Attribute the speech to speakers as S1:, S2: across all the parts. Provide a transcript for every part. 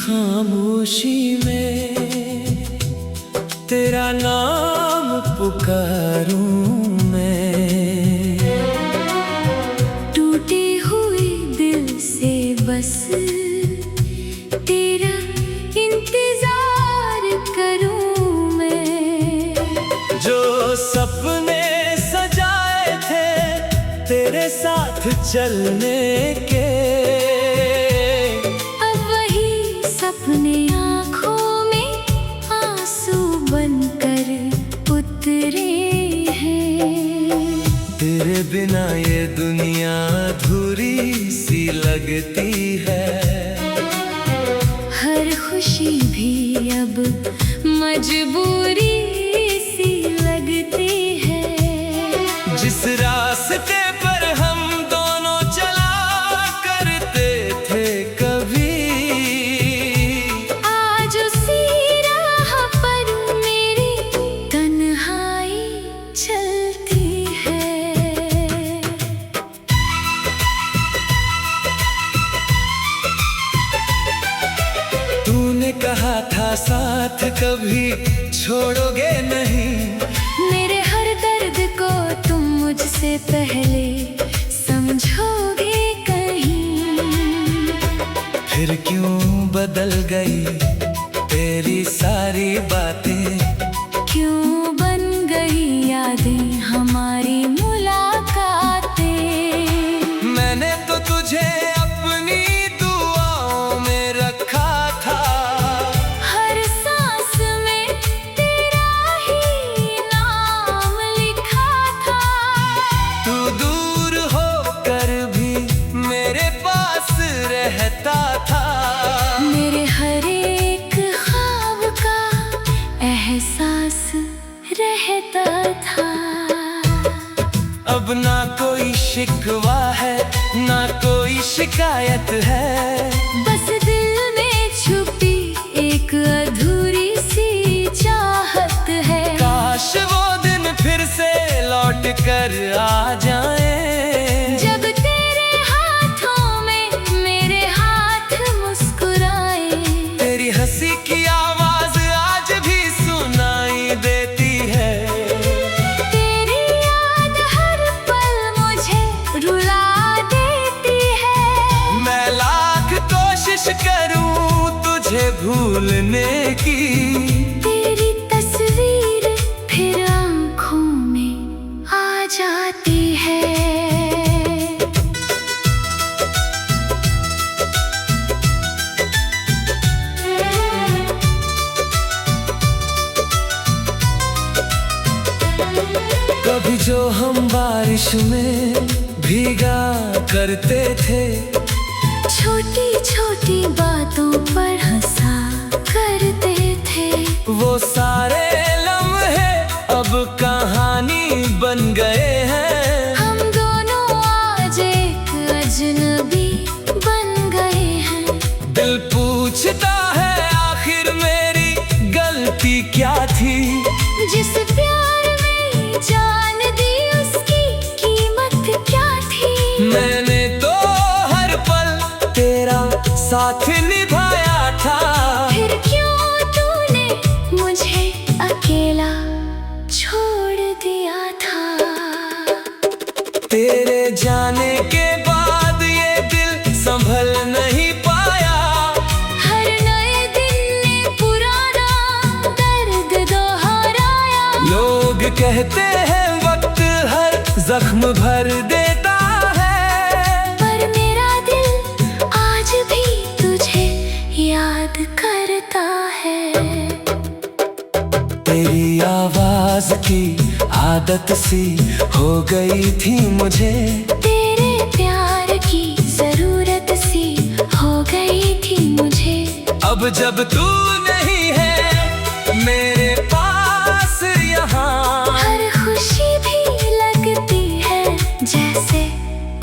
S1: खामोशी में तेरा नाम पुकारूं मैं।
S2: टूटे हुए दिल से बस तेरा इंतजार करूं मैं।
S1: जो सपने सजाए थे तेरे साथ चलने के,
S2: अब वही सपने आँखों में आंसू बनकर उतरे हैं।
S1: तेरे बिना ये दुनिया अधूरी सी लगती है।
S2: हर खुशी भी अब मजबूरी सी लगती है।
S1: जिस रास्ते पर हम दोनों चला करते थे कभी,
S2: आज उसी राह पर मेरी तन्हाई चलती है।
S1: तूने कहा था साथ कभी छोड़ोगे नहीं।
S2: मेरे हर दर्द को तुम मुझसे पहले समझोगे कहीं।
S1: फिर क्यों बदल गई तेरी सारी बातें,
S2: क्यों बन गई यादें हमारी मुलाकातें।
S1: मैंने तो तुझे अपनी दुआओं में रखा था।
S2: हर सांस में तेरा ही नाम लिखा था।
S1: तू दूर होकर भी मेरे पास रहता था।
S2: मेरे हर एक ख्वाब का एहसास रहता था।
S1: अब ना कोई शिकवा है ना कोई शिकायत है।
S2: बस दिल में छुपी एक अधूरी सी चाहत है।
S1: काश वो दिन फिर से लौट कर आ जाए।
S2: जब तेरे हाथों में मेरे हाथ मुस्कुराए।
S1: तेरी हंसी की आवाज आज भी सुनाई देती है।
S2: तेरी याद हर पल मुझे रुला देती है।
S1: मैं लाख कोशिश करूं तुझे भूलने की,
S2: तेरी तस्वीर फिर आँखों में आ जाती है।
S1: कभी जो हम बारिश में भीगा करते थे,
S2: छोटी छोटी बातों पर हंसा करते थे।
S1: वो सारे लम्हे अब कहानी बन गए हैं।
S2: हम दोनों आज एक अजनबी बन गए हैं।
S1: दिल पूछता है आखिर मेरी गलती क्या थी।
S2: जिस प्यार में जान दी उसकी कीमत क्या थी।
S1: मैंने तो हर पल तेरा साथ निभाया था।
S2: फिर क्यों तूने मुझे अकेला छोड़ दिया था।
S1: तेरे जाने के बाद ये दिल संभल नहीं पाया।
S2: हर नए दिन ने पुराना दर्द दोहराया।
S1: लोग कहते हैं वक्त हर जख्म भर देता है,
S2: पर मेरा दिल आज भी तुझे याद करता है।
S1: तेरी आवाज की आदत सी हो गई थी मुझे।
S2: तेरे प्यार की जरूरत सी हो गई थी मुझे।
S1: अब जब तू नहीं है मेरे पास यहाँ,
S2: हर खुशी भी लगती है जैसे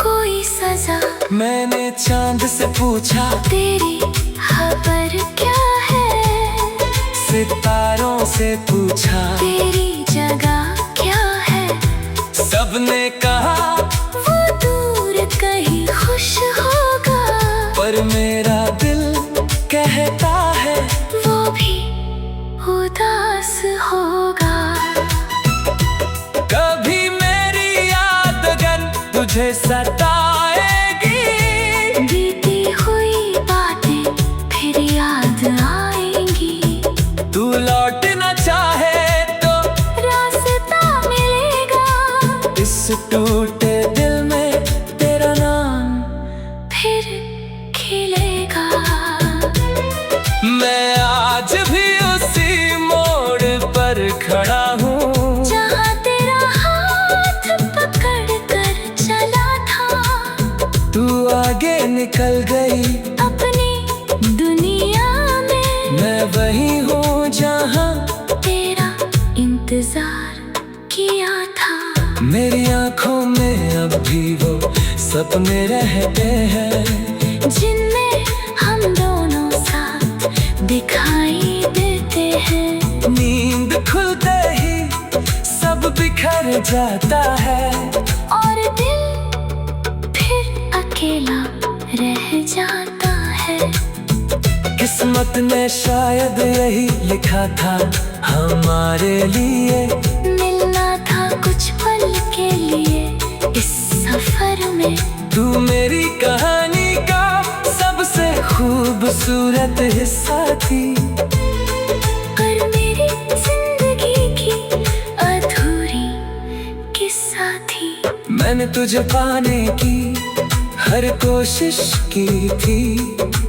S2: कोई सजा।
S1: मैंने चांद से पूछा
S2: तेरी खबर क्या है।
S1: सितारों से पूछा
S2: तेरी जगह क्या है।
S1: सबने कहा
S2: वो दूर कहीं खुश होगा।
S1: पर मेरा दिल कहता मुझे सताएगी।
S2: बीती हुई बातें फिर याद आएंगी।
S1: तू लौटना चाहे तो
S2: रास्ता मिलेगा।
S1: इस टूटे दिल में तेरा नाम
S2: फिर खिलेगा।
S1: मैं आज भी उसी मोड़ पर खड़ा हूँ
S2: जहाँ तेरा हाथ पकड़ कर चला था।
S1: तू आगे निकल गई
S2: अपनी दुनिया में।
S1: मैं वही हूँ जहाँ
S2: तेरा इंतजार किया था।
S1: मेरी आंखों में अब भी वो सपने रहते हैं
S2: जिनमें हम दोनों साथ दिखाई देते हैं।
S1: नींद खुलते ही सब बिखर जाता है
S2: और दिल फिर अकेला रह जाता है।
S1: किस्मत ने शायद यही लिखा था हमारे लिए।
S2: मिलना था कुछ पल के लिए इस सफर में।
S1: तू मेरी कहानी का सबसे खूबसूरत हिस्सा थी।
S2: पर मेरी जिंदगी की अधूरी किस्सा थी।
S1: मैंने तुझे पाने की हर कोशिश की थी।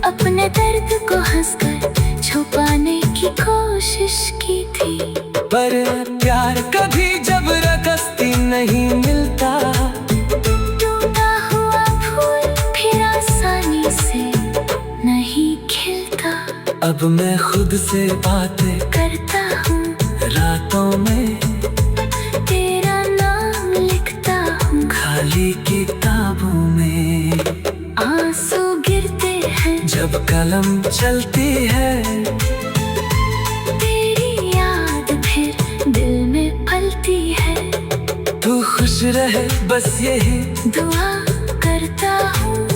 S2: अपने दर्द को हंसकर छुपाने की कोशिश की थी।
S1: पर प्यार कभी जबरदस्ती नहीं मिलता।
S2: टूटा हुआ फूल फिर आसानी से नहीं खिलता।
S1: अब मैं खुद से बातें
S2: करता हूँ
S1: रातों में,
S2: तेरा नाम लिखता हूँ
S1: खाली किताबों में।
S2: आंसू गिरते हैं
S1: जब कलम चलती है,
S2: तेरी याद फिर दिल में पलती है।
S1: तू खुश रहे बस यही
S2: दुआ करता हूँ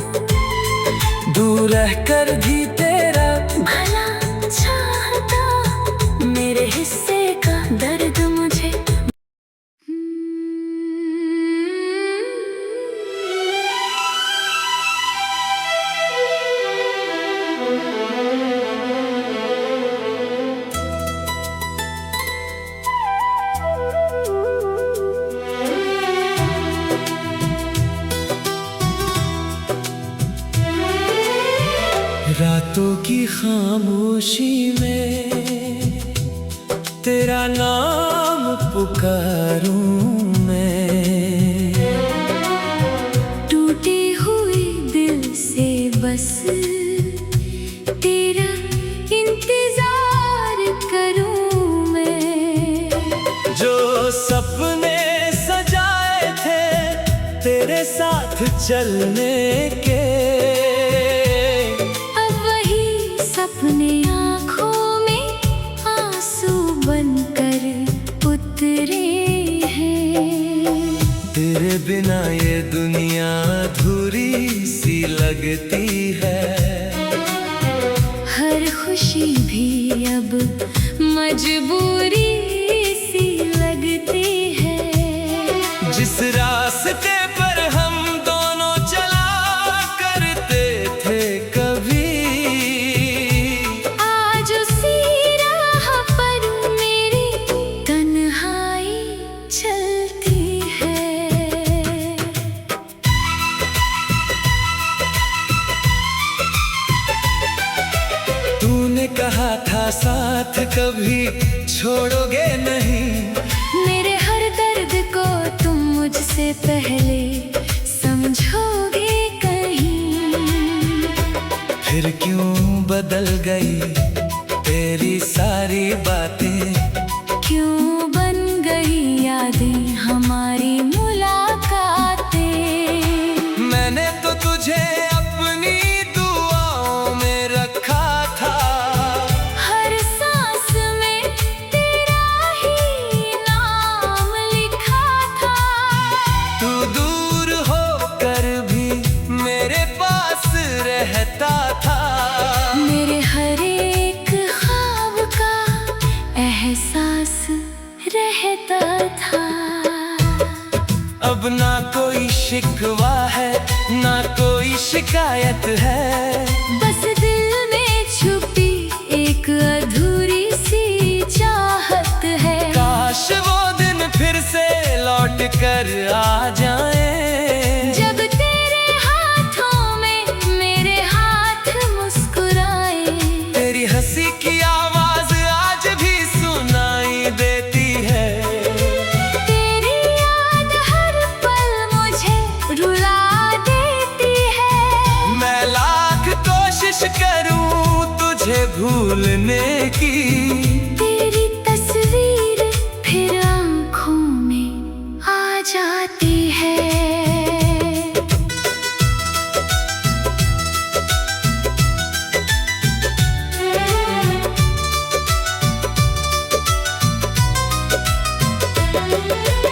S1: दूर रहकर भी तेरा
S2: भला चाहता। मेरे हिस्से का दर्द मुझे
S1: रातों की खामोशी में तेरा नाम पुकारूं मैं।
S2: टूटी हुई दिल से बस तेरा इंतजार करूं मैं।
S1: जो सपने सजाए थे तेरे साथ चलने के,
S2: अपने आँखों में आंसू बनकर उतरे हैं।
S1: तेरे बिना ये दुनिया अधूरी सी लगती है।
S2: हर खुशी भी अब मजबूरी सी लगती है।
S1: जिस रास्ते पर हम दोनों चला करते थे कभी, कहा था साथ कभी छोड़ोगे नहीं।
S2: मेरे हर दर्द को तुम मुझसे पहले समझोगे कहीं।
S1: फिर क्यों बदल गई तेरी सारी बातें,
S2: क्यों बन गई यादें हमारी मुलाकातें।
S1: मैंने तो तुझे अपनी दुआओं में रखा था।
S2: हर सांस में तेरा ही नाम लिखा था।
S1: तू दूर होकर भी मेरे पास रहता था।
S2: मेरे हर एक ख्वाब का एहसास रहता था।
S1: अब ना कोई शिकवा है, ना कोई शिकायत है।
S2: बस दिल में छुपी एक अधूरी सी चाहत है।
S1: काश वो दिन फिर से लौट कर आ जाए,
S2: जब तेरे हाथों में मेरे हाथ मुस्कुराए।
S1: तेरी हंसी की आवाज आज भी सुनाई देती है।
S2: तेरी याद हर पल मुझे रुला देती है।
S1: मैं लाख कोशिश करूं तुझे भूलने की,
S2: तेरी तस्वीर फिर आँखों में आ जाती है।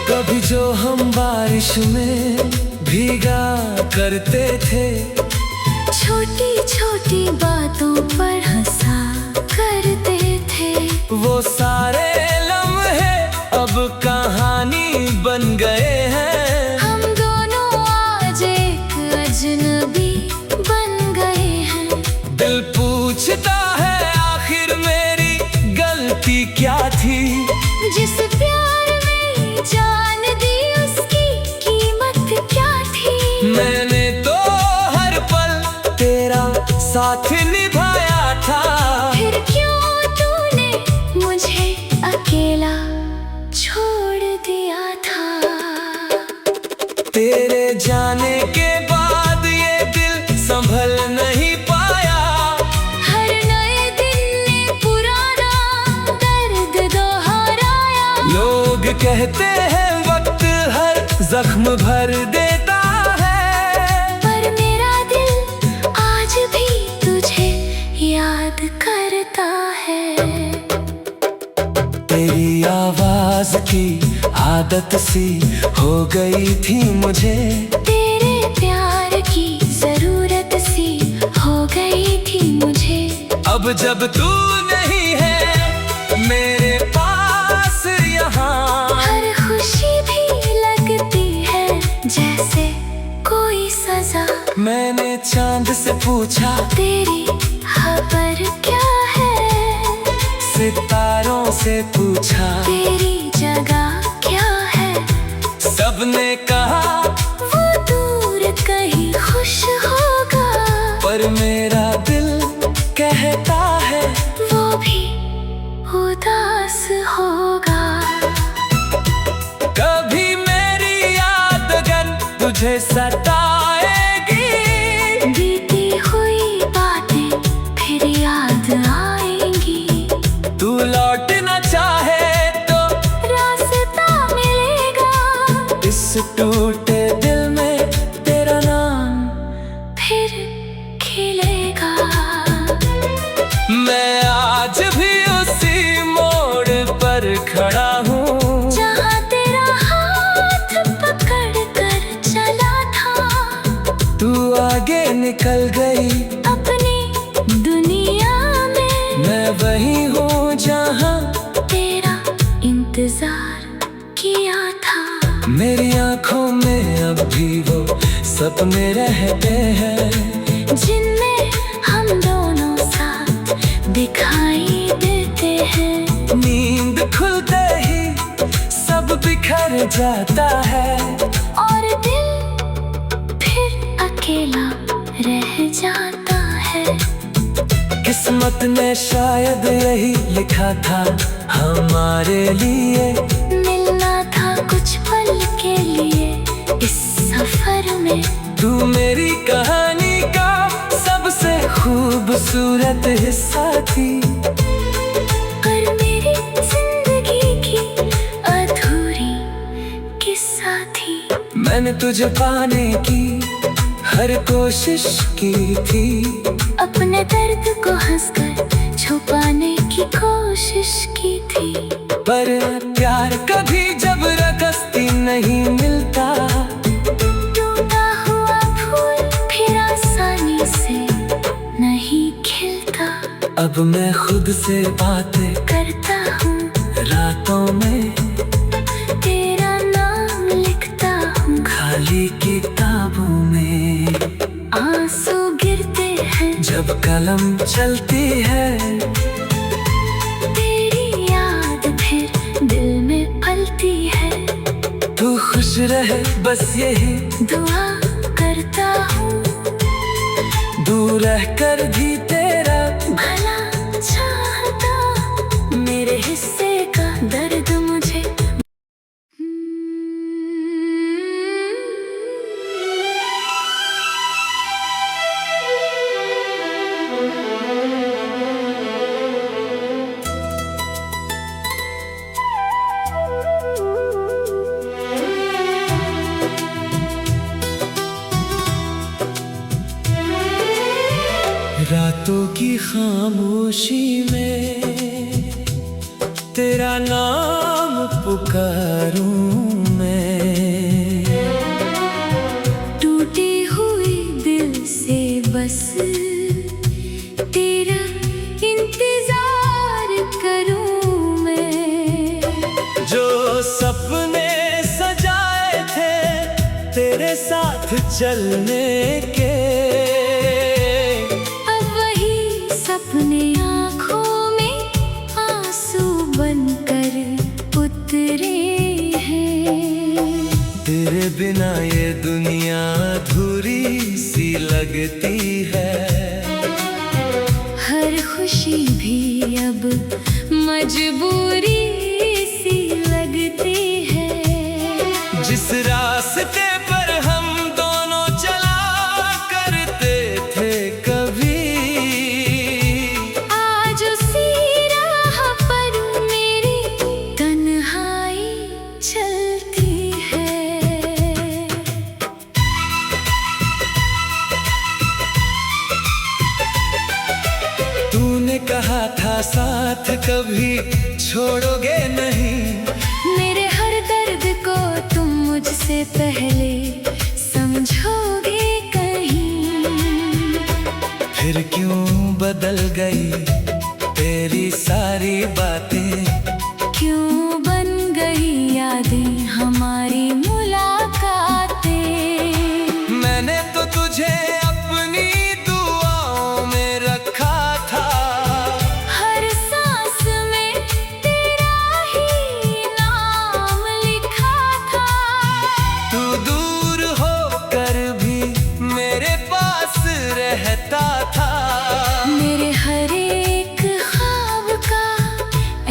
S1: कभी जो हम बारिश में भीगा करते थे,
S2: छोटी छोटी बातों पर हंसा करते थे।
S1: वो सारे लम्हे अब कहानी बन गए हैं।
S2: हम दोनों आज एक अजनबी बन गए हैं।
S1: दिल पूछता है आखिर मेरी गलती क्या थी।
S2: जिस प्यार में जान दी उसकी कीमत क्या थी।
S1: मैंने तो हर पल तेरा साथ निभाया था,
S2: फिर क्यों तूने मुझे अकेला छोड़ दिया था।
S1: तेरे जाने के बाद ये दिल संभल नहीं पाया।
S2: हर नए दिन ने पुराना दर्द दोहराया।
S1: लोग कहते हैं वक्त हर जख्म भर देता है,
S2: पर मेरा दिल आज भी तुझे याद करता है।
S1: तेरी आवाज की आदत सी हो गई थी मुझे।
S2: तेरे प्यार की जरूरत सी हो गई थी मुझे।
S1: अब जब तू नहीं है मेरे पास यहाँ,
S2: हर खुशी भी लगती है जैसे कोई सजा।
S1: मैंने चांद से पूछा
S2: तेरी खबर क्या है।
S1: सितारों से पूछा
S2: तेरी जगह क्या है।
S1: सबने कहा
S2: वो दूर कहीं खुश होगा,
S1: पर मेरा दिल कहता है
S2: वो भी उदास होगा।
S1: कभी मेरी याद अगर तुझे सताएगी,
S2: बीती हुई बातें फिर याद आएंगी।
S1: तू लौटना चाहे तो
S2: रास्ता मिलेगा।
S1: इस टूटे दिल में तेरा नाम
S2: फिर खिलेगा।
S1: मैं आज भी उसी मोड़ पर खड़ा हूँ,
S2: जहाँ तेरा हाथ पकड़ कर चला था।
S1: तू आगे निकल गई
S2: अपनी दुनिया में,
S1: मैं वही हूँ जहाँ
S2: तेरा इंतजार किया था।
S1: मेरी आंखों में अब भी वो सपने रहते हैं,
S2: जिनमें हम दोनों साथ दिखाई देते हैं।
S1: नींद खुलते ही सब बिखर जाता है,
S2: और दिल फिर अकेला रह जाता है।
S1: किस्मत ने शायद यही लिखा था हमारे लिए।
S2: मिलना था कुछ पल के लिए इस सफर में।
S1: तू मेरी कहानी का सबसे खूबसूरत हिस्सा थी,
S2: पर मेरी जिंदगी की अधूरी किस्सा थी।
S1: मैंने तुझे पाने की हर कोशिश की थी,
S2: अपने दर्द को हंसकर छुपाने की कोशिश की थी।
S1: पर प्यार कभी जबरदस्ती नहीं मिलता।
S2: टूटा हुआ फूल फिर आसानी से नहीं खिलता।
S1: अब मैं खुद से बातें
S2: करता हूँ
S1: रातों में,
S2: तेरा नाम लिखता हूँ।
S1: खाली खाली किताबों में
S2: आंसू गिरते हैं
S1: जब कलम चलती है।
S2: तेरी याद फिर दिल में पलती है।
S1: तू खुश रहे बस यही
S2: दुआ करता हूँ,
S1: दूर रहकर भी तेरा
S2: भला चाहता। मेरे हिस्से का दर्द मुझे
S1: रातों की खामोशी में तेरा नाम पुकारूं मैं।
S2: टूटी हुई दिल से बस तेरा इंतजार करूं मैं।
S1: जो सपने सजाए थे तेरे साथ चलने के,
S2: अपने आँखों में आंसू बनकर उतरे हैं।
S1: तेरे बिना ये दुनिया अधूरी सी लगती है।
S2: हर खुशी भी अब मजबूरी सी लगती है।
S1: जिस रास्ते पर हम दोनों चला करते थे कभी, कहा था साथ कभी छोड़ोगे नहीं।
S2: मेरे हर दर्द को तुम मुझसे पहले समझोगे कहीं।
S1: फिर क्यों बदल गई तेरी सारी बातें,
S2: क्यों बन गई यादें हमारी मुलाकातें।
S1: मैंने तो तुझे अपनी दुआओं में रखा था।
S2: हर सांस में तेरा ही नाम लिखा था।
S1: तू दूर होकर भी मेरे पास रहता था।
S2: मेरे हर एक ख्वाब का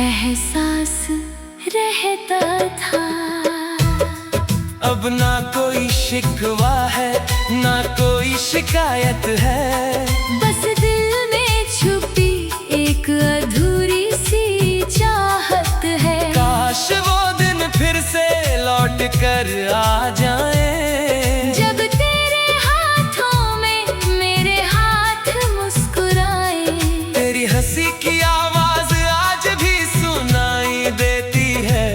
S2: एहसास रहता था।
S1: अब ना कोई शिकवा है ना कोई शिकायत है।
S2: बस दिल में छुपी एक अधूरी सी चाहत है।
S1: काश वो दिन फिर से लौट कर आ जाए,
S2: जब तेरे हाथों में मेरे हाथ मुस्कुराए।
S1: तेरी हंसी की आवाज आज भी सुनाई देती है।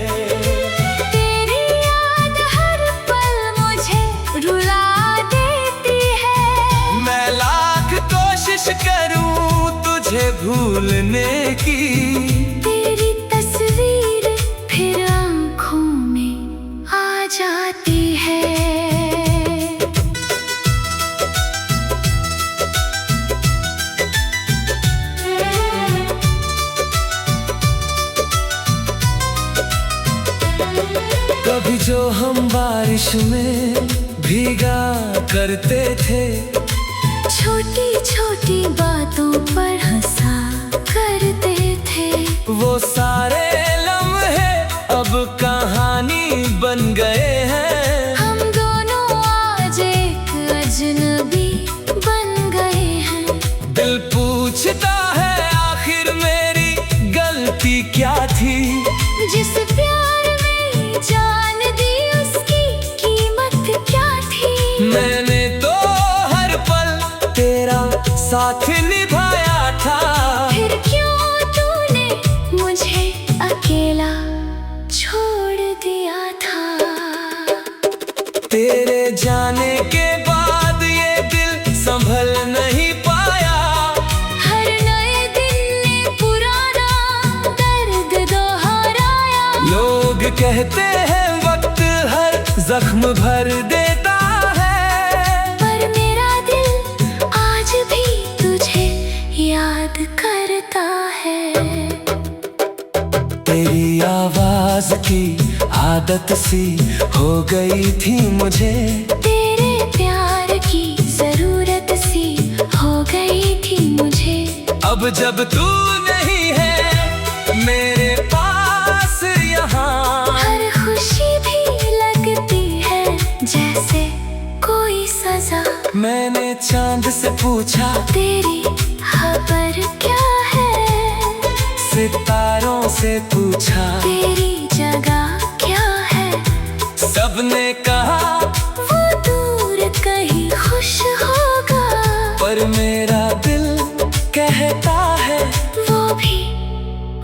S2: तेरी याद हर पल मुझे रुला देती है।
S1: मैं लाख कोशिश करूं तुझे भूलने की,
S2: तेरी तस्वीर फिर आँखों में आ जाती है।
S1: कभी जो हम बारिश में भीगा करते थे,
S2: छोटी छोटी बातों पर हंसा करते थे।
S1: वो सारे लम्हे अब कहानी बन गए हैं।
S2: हम दोनों आज एक अजनबी बन गए हैं।
S1: दिल पूछता है आखिर मेरी गलती क्या थी।
S2: जिस प्यार में जान दी उसकी कीमत क्या थी।
S1: मैंने तो हर पल तेरा साथ निभाया था।
S2: फिर क्यों तूने मुझे अकेला छोड़ दिया था।
S1: तेरे जाने के बाद ये दिल संभल नहीं पाया।
S2: हर नए दिन ने पुराना दर्द दोहराया।
S1: लोग कहते हैं वक्त हर जख्म भर देता की आदत सी हो गई थी मुझे।
S2: तेरे प्यार की जरूरत सी हो गई थी मुझे।
S1: अब जब तू नहीं है मेरे पास यहाँ,
S2: हर खुशी भी लगती है जैसे कोई सजा।
S1: मैंने चांद से पूछा
S2: तेरी खबर क्या है,
S1: सितारों से पूछा
S2: तेरी जगह क्या है।
S1: सबने कहा
S2: वो दूर कहीं खुश होगा,
S1: पर मेरा दिल कहता है
S2: वो भी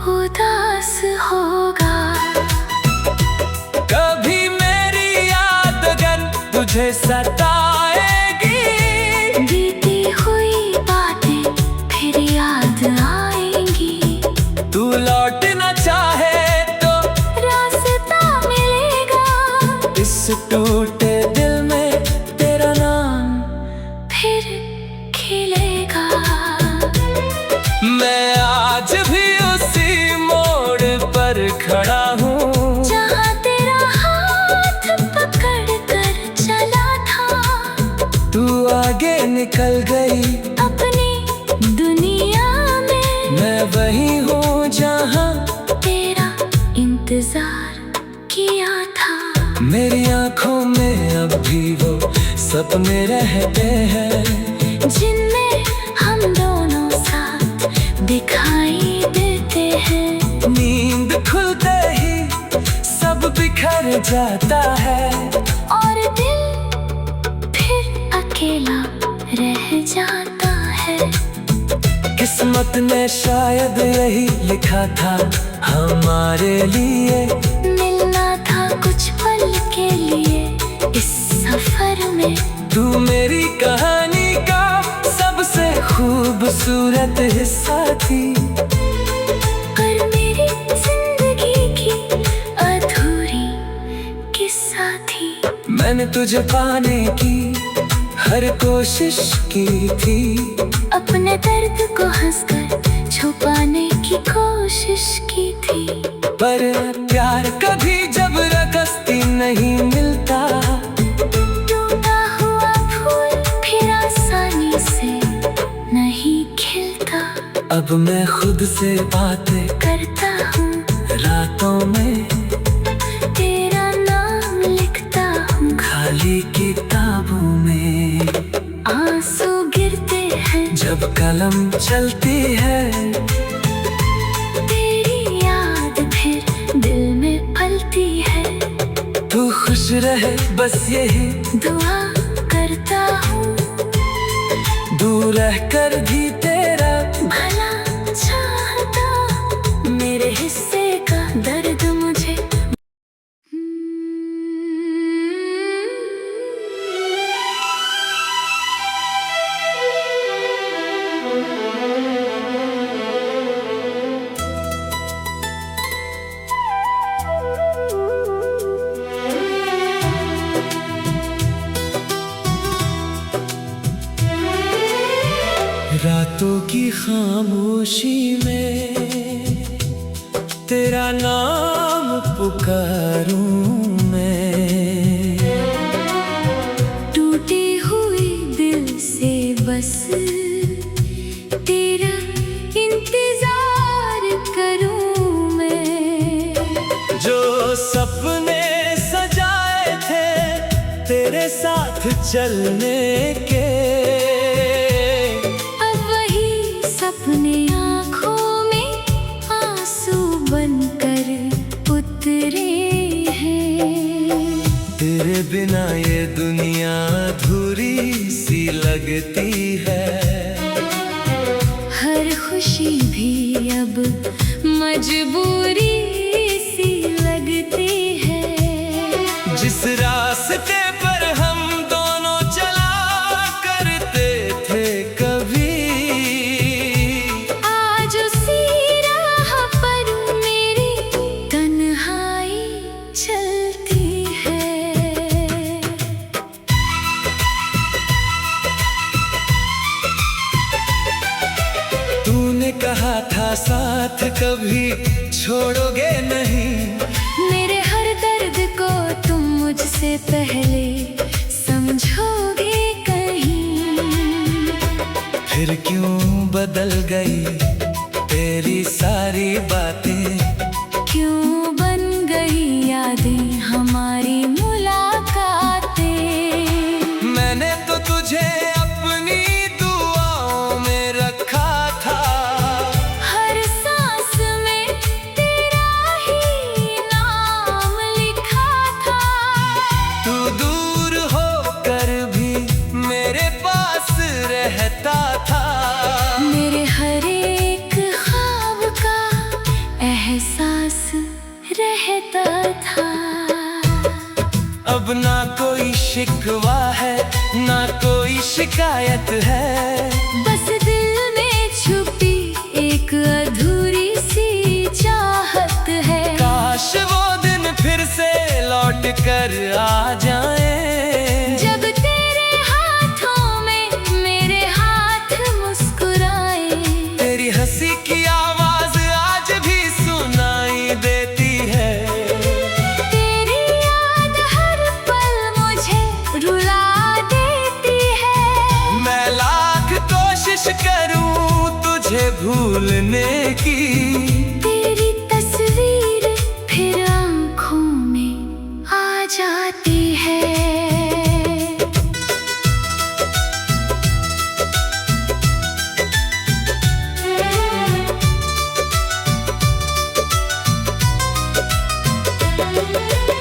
S2: उदास होगा।
S1: कभी मेरी याद अगर तुझे सताएगी,
S2: बीती हुई बातें फिर याद आएंगी।
S1: तू लौटना चाहे तो
S2: रास्ता मिलेगा,
S1: इस टूटे दिल में तेरा नाम
S2: फिर खिलेगा।
S1: मैं आज भी उसी मोड़ पर खड़ा हूँ,
S2: जहाँ तेरा हाथ पकड़ कर चला था।
S1: तू आगे निकल गई
S2: अपनी दुनिया में,
S1: मैं वही हूँ जहाँ
S2: तेरा इंतजार किया था।
S1: मेरी आँखों में अब भी वो सपने रहते हैं,
S2: जिनमें हम दोनों साथ दिखाई देते हैं।
S1: नींद खुलते ही सब बिखर जाता है,
S2: और दिल फिर अकेला रह जाता है।
S1: किस्मत ने शायद यही लिखा था हमारे लिए,
S2: मिलना था कुछ पल के लिए इस सफर में।
S1: तू मेरी कहानी का सबसे खूबसूरत हिस्सा थी,
S2: पर मेरी जिंदगी की अधूरी किस्सा थी।
S1: मैंने तुझे पाने की हर कोशिश की थी,
S2: अपने दर्द को हंसकर छुपाने की कोशिश की थी।
S1: पर प्यार कभी जबरदस्ती नहीं मिलता,
S2: टूटा हुआ फूल फिर आसानी से नहीं खिलता।
S1: अब मैं खुद से बातें
S2: करता हूँ
S1: रातों में,
S2: तेरा नाम लिखता हूँ
S1: खाली किताबों में।
S2: आंसू गिरते हैं
S1: जब कलम चलती है,
S2: तेरी याद फिर दिल में पलती है।
S1: तू खुश रहे बस यही
S2: दुआ करता हूँ,
S1: दूर रहकर भी तेरा
S2: भला चाहता। मेरे हिस्से का दर्द मुझे
S1: रातों की खामोशी में तेरा नाम पुकारूं मैं,
S2: टूटी हुई दिल से बस तेरा इंतजार करूं मैं।
S1: जो सपने सजाए थे तेरे साथ चलने के,
S2: अब वही सपने आँखों में आंसू बनकर उतरे हैं।
S1: तेरे बिना ये दुनिया अधूरी सी लगती है,
S2: हर खुशी भी अब मजबूरी सी लगती है।
S1: जिस रास्ते पर हम दोनों चला करते थे कभी,
S2: आज उसी राह पर मेरी तन्हाई चलती है।
S1: तूने कहा था साथ कभी छोड़ोगे नहीं,
S2: मेरे से पहले समझोगे कहीं?
S1: फिर क्यों बदल गई तेरी सारी बातें?
S2: क्यों बन गई यादें हमारी मुलाकातें?
S1: मैंने तो तुझे अपनी दुआओं में रखा था।
S2: हर सांस में तेरा ही नाम लिखा था।
S1: तू दूर होकर भी मेरे पास रहता था।
S2: मेरे हर एक ख्वाब का एहसास रहता था।
S1: अब ना कोई शिकवा है, ना कोई शिकायत है।
S2: बस दिल में छुपी एक अधूरी सी चाहत है।
S1: काश वो दिन फिर से लौट कर आ जाए।
S2: जब तेरे हाथों में मेरे हाथ मुस्कुराए।
S1: तेरी हंसी की आवाज आज भी सुनाई देती है।
S2: तेरी याद हर पल मुझे रुला देती है।
S1: मैं लाख कोशिश करूं तुझे भूलने की।
S2: तेरी तस्वीर फिर आँखों में आ जाती है।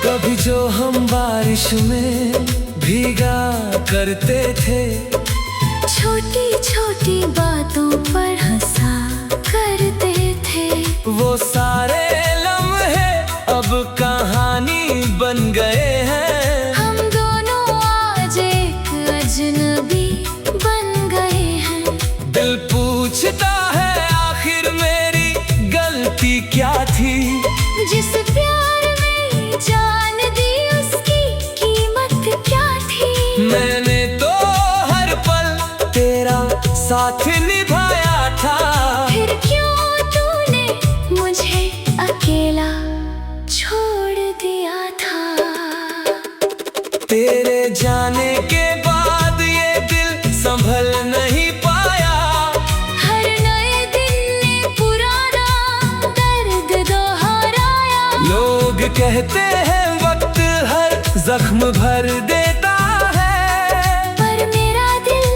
S1: कभी जो हम बारिश में भीगा करते थे।
S2: छोटी छोटी बातों पर हंसा करते थे।
S1: वो सारे लम्हे अब कहानी बन गए हैं।
S2: हम दोनों आज एक अजनबी बन गए हैं।
S1: दिल पूछता है आखिर मेरी गलती क्या थी।
S2: जिस प्यार में जान दी उसकी कीमत क्या थी।
S1: मैंने तो हर पल तेरा साथ निभाया था।
S2: फिर क्यों तूने मुझे अकेला छोड़ दिया था।
S1: तेरे जाने के बाद ये दिल संभल नहीं पाया।
S2: हर नए दिन ने पुराना दर्द दोहराया।
S1: लोग कहते हैं वक्त हर जख्म भर देता है।
S2: पर मेरा दिल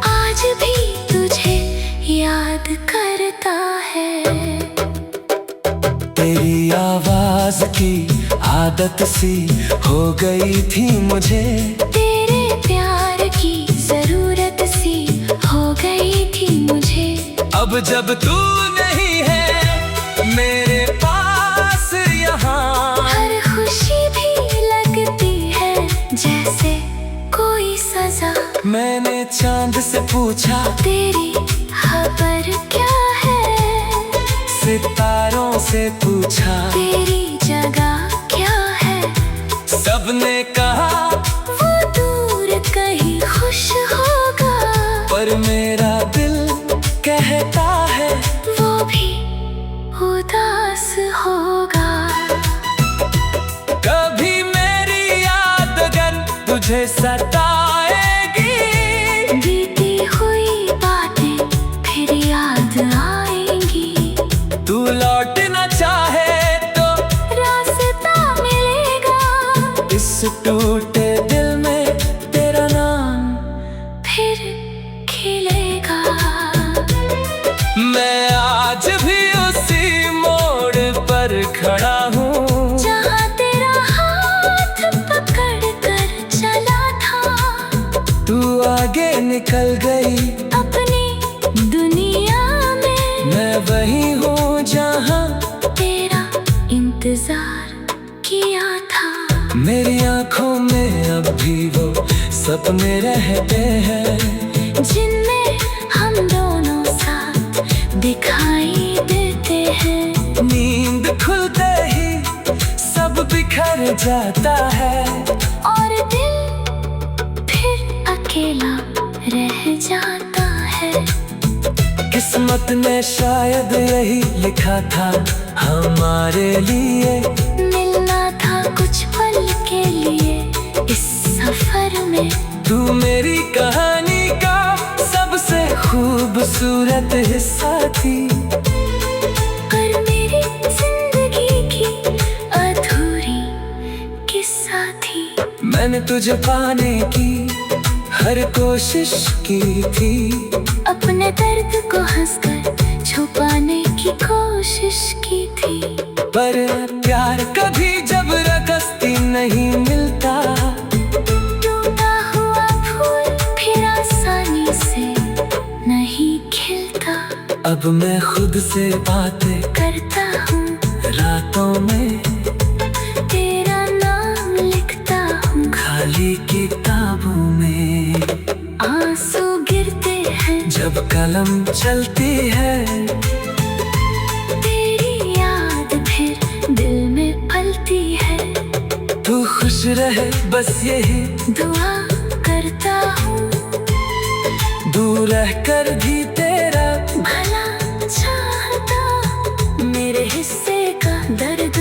S2: आज भी तुझे याद करता है।
S1: तेरी आवाज की आदत सी हो गई थी मुझे।
S2: तेरे प्यार की जरूरत सी हो गई थी मुझे।
S1: अब जब तू नहीं है मेरे पास यहाँ।
S2: हर खुशी भी लगती है जैसे कोई सजा।
S1: मैंने चांद से पूछा
S2: तेरी खबर क्या है।
S1: सितारों से पूछा
S2: तेरी जगह क्या है।
S1: सबने कहा
S2: वो दूर कहीं खुश होगा।
S1: पर मेरा दिल कहता है
S2: वो भी उदास होगा।
S1: कभी मेरी याद अगर तुझे सताएगी।
S2: बीती हुई बातें फिर याद आएंगी।
S1: तू लौटना चाहे तो
S2: रास्ता मिलेगा।
S1: इस टूटे दिल में तेरा नाम
S2: फिर खिलेगा।
S1: मैं आज भी उसी मोड़ पर खड़ा हूँ।
S2: जहाँ तेरा हाथ पकड़ कर चला था।
S1: तू आगे निकल गई
S2: अपनी दुनिया में।
S1: मैं वही हूँ जहाँ
S2: तेरा इंतजार किया था।
S1: मेरी आंखों में अब भी वो सपने रहते हैं।
S2: जिनमें हम दोनों साथ दिखाई देते हैं।
S1: नींद खुलते ही सब बिखर जाता है।
S2: और दिल फिर अकेला रह जाता है।
S1: किस्मत ने शायद यही लिखा था हमारे लिए।
S2: मिलना था कुछ पल के लिए। इस सफर में।
S1: तू मेरी कहानी का सबसे खूबसूरत हिस्सा थी,
S2: पर मेरी जिंदगी की अधूरी किस्सा थी।
S1: मैंने तुझे पाने की हर कोशिश की थी,
S2: अपने दर्द को हंसकर छुपाने की कोशिश की थी।
S1: पर प्यार कभी जबरदस्ती नहीं मिलता।
S2: टूटा हुआ फूल फिर आसानी से नहीं खिलता।
S1: अब मैं खुद से बातें
S2: करता हूँ
S1: रातों में,
S2: तेरा नाम लिखता हूँ
S1: खाली किताबों में।
S2: आंसू गिरते हैं
S1: जब कलम चलती है,
S2: तेरी याद फिर दिल में पलती है।
S1: तू खुश रहे बस यही
S2: दुआ करता हूँ,
S1: दूर रहकर भी तेरा
S2: भला चाहता। मेरे हिस्से का दर्द